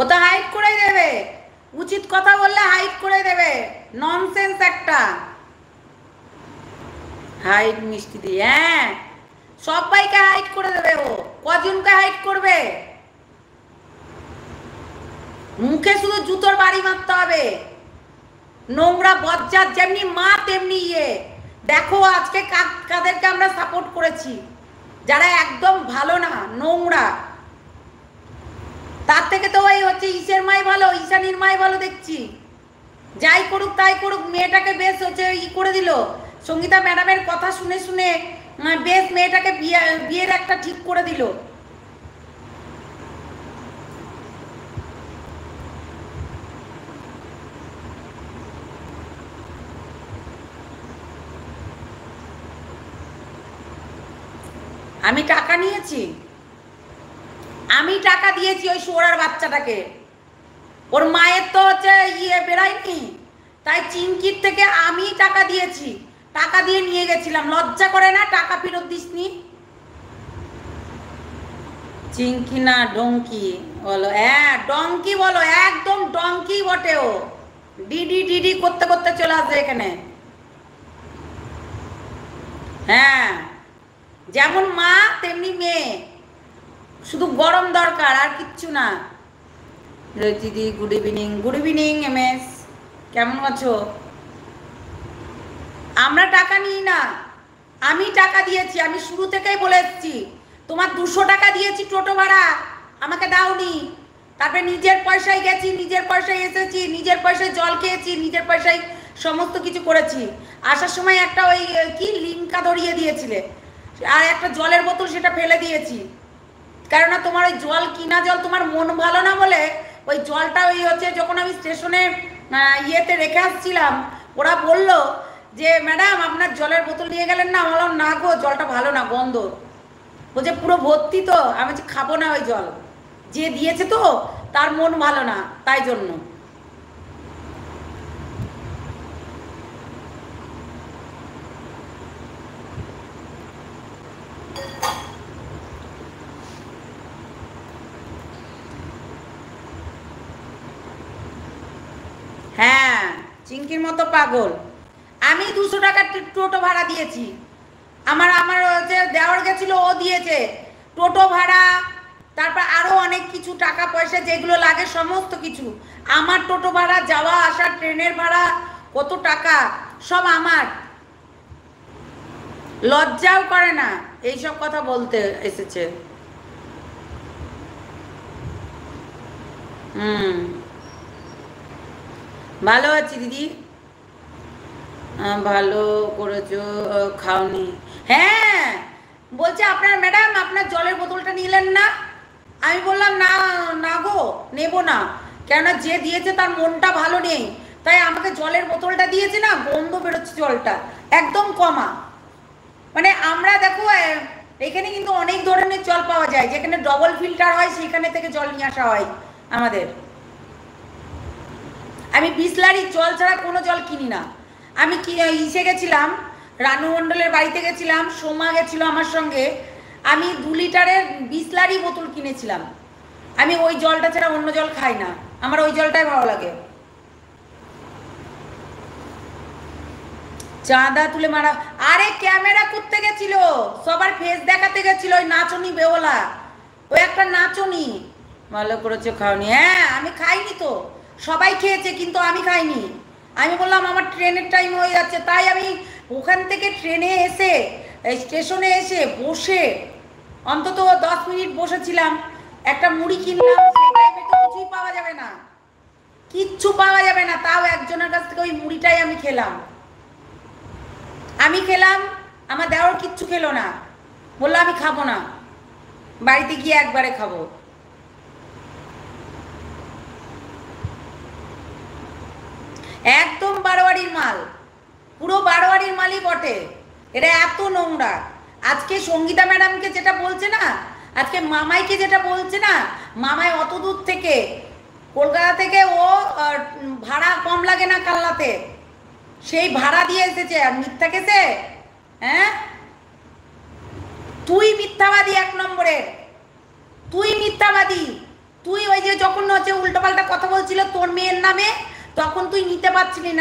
ও তো হাইড করে দেবে, উচিত কথা বললে হাইড করে দেবে, ননসেন্স একটা। হাইড মিষ্টি দিয়ে, হ্যাঁ সবাইকে হাইড করে দেবে ও। কজনকে হাইড করবে? মুখে শুধু জুতোর বাড়ি মারতে হবে। নোংরা বজ্জাত, যেমনি মা তেমনি ইয়ে। দেখো আজকে কাদেরকে আমরা সাপোর্ট করেছি, যারা একদম ভালো না, নোংরা। তার থেকে তো ওই হচ্ছে ঈশের মাই ভালো, ঈশানীর মাই ভালো দেখছি। যাই করুক তাই করুক, মেয়েটাকে বেশ হচ্ছে করে দিল। সঙ্গীতা ম্যাডামের কথা শুনে শুনে বেশ মেয়েটাকে বিয়ের একটা ঠিক করে দিল। আমি টাকা নিয়েছি, আমি টাকা দিয়েছি ওই সোরার বাচ্চাটাকে। ওর মায়ের তো হচ্ছে ইয়ে বেরায়নি, তাই চিংকির থেকে আমি টাকা দিয়েছি, টাকা দিয়ে নিয়ে গেছিলাম। লজ্জা করে না? টাকা ফেরত দিসনি। চিংকি না ডঙ্কি বলো? হ্যাঁ ডঙ্কি বলো, একদম ডঙ্কি বটে ও। ডিডি ডিডি করতে করতে চলে আসবে এখানে। হ্যাঁ যেমন মা তেমনি মেয়ে, শুধু গরম দরকার আর কিচ্ছু না। দিদি good evening. Good evening M S, কেমন আছো? আমরা টাকা নিই না, আমি টাকা দিয়েছি। আমি শুরু থেকেই বলে এসেছি, তোমার 200 টাকা দিয়েছি টোটো ভাড়া, আমাকে দাওনি। তারপরে নিজের পয়সায় গেছি, নিজের পয়সায় এসেছি, নিজের পয়সায় জল খেয়েছি, নিজের পয়সায় সমস্ত কিছু করেছি। আসার সময় একটা ওই কি লিমকা ধরিয়ে দিয়েছিলে, আর একটা জলের বোতল সেটা ফেলে দিয়েছি। কেননা তোমার ওই জল, কিনা জল, তোমার মন ভালো না বলে ওই জলটা ওই হচ্ছে যখন আমি স্টেশনে ইয়েতে রেখে আসছিলাম, ওরা বলল যে ম্যাডাম আপনার জলের বোতল নিয়ে গেলেন না? বললাম না গো, জলটা ভালো না, গন্ধ। বলছে পুরো ভর্তি তো। আমি বলছি খাবো না ওই জল, যে দিয়েছে তো তার মন ভালো না, তাই জন্য। হ্যাঁ চিংকির মতো পাগল। আমি 200 টাকা টোটো ভাড়া দিয়েছি। আমার যে দেওয়ার গেছিল ও দিয়েছে টোটো ভাড়া, তারপর আরো অনেক কিছু টাকা পয়সা যেগুলো লাগে সমস্ত কিছু। আমার টোটো ভাড়া, যাওয়া আসা, ট্রেনের ভাড়া, কত টাকা সব আমার। লজ্জাও করে না এইসব কথা বলতে এসেছে। ভালো আছি দিদি। ভালো করেছো, খাওনি? হ্যাঁ বলছে আপনার ম্যাডাম আপনার জলের বোতলটা নিলেন না? আমি বললাম না না গো, নেব না। কেননা যে দিয়েছে তার মনটা ভালো নেই, তাই আমাকে জলের বোতলটা দিয়েছে না, গন্ধ বেরোচ্ছে জলটা, একদম কমা। মানে আমরা দেখো এখানে কিন্তু অনেক ধরনের জল পাওয়া যায়, যেখানে ডবল ফিল্টার হয় সেখানে থেকে জল নিয়ে আসা হয় আমাদের। আমি বিসলারির জল ছাড়া কোনো জল কিনি না। আমি ইসে গেছিলাম, রানু মণ্ডলের বাড়িতে গেছিলাম, সোমা গেছিল আমার সঙ্গে। আমি 2 লিটারের বিসলারি বোতল কিনেছিলাম। আমি ওই জলটা ছাড়া অন্য জল খাই না, আমার ওই জলটাই ভালো লাগে। চাঁদা তুলে মারা? আরে ক্যামেরা করতে গেছিল, সবার ফেস দেখাতে গেছিল ওই নাচনি বেওলা, ওই একটা নাচনি। ভালো করেছো, খাওনি? হ্যাঁ আমি খাইনি তো, সবাই খেয়েছে কিন্তু আমি খাইনি। আমি বললাম আমার ট্রেনের টাইম হয়ে যাচ্ছে, তাই আমি ওখান থেকে ট্রেনে এসে স্টেশনে এসে বসে অন্তত 10 মিনিট বসেছিলাম, একটা মুড়ি কিনলাম। সেই টাইমে তো কিছুই পাওয়া যাবে না, কিচ্ছু পাওয়া যাবে না, তাও একজনের কাছ থেকে ওই মুড়িটাই আমি খেলাম। আমার দেওয়ার কিচ্ছু খেলো না, বললো আমি খাবো না, বাড়িতে গিয়ে একবারে খাবো। একদম বারোয়ারির মাল, পুরো বারোয়ারির মালই বটে। এটা এত নোংরা। আজকে সঙ্গীতা ম্যাডামকে যেটা বলছে না, আজকে মামাইকে যেটা বলছে না, মামাই অত দূর থেকে কলকাতা থেকে ও ভাড়া কম লাগে না কাল্লাতে, সেই ভাড়া দিয়ে এসেছে। আর মিথ্যা কেসে, হ্যাঁ তুই মিথ্যাবাদী, 1 নম্বরের তুই মিথ্যাবাদী। তুই ওই যে যখন হচ্ছে উল্টোপাল্টা কথা বলছিল তোর মেয়ের নামে, তখন তুই নিতে পারছিলি না।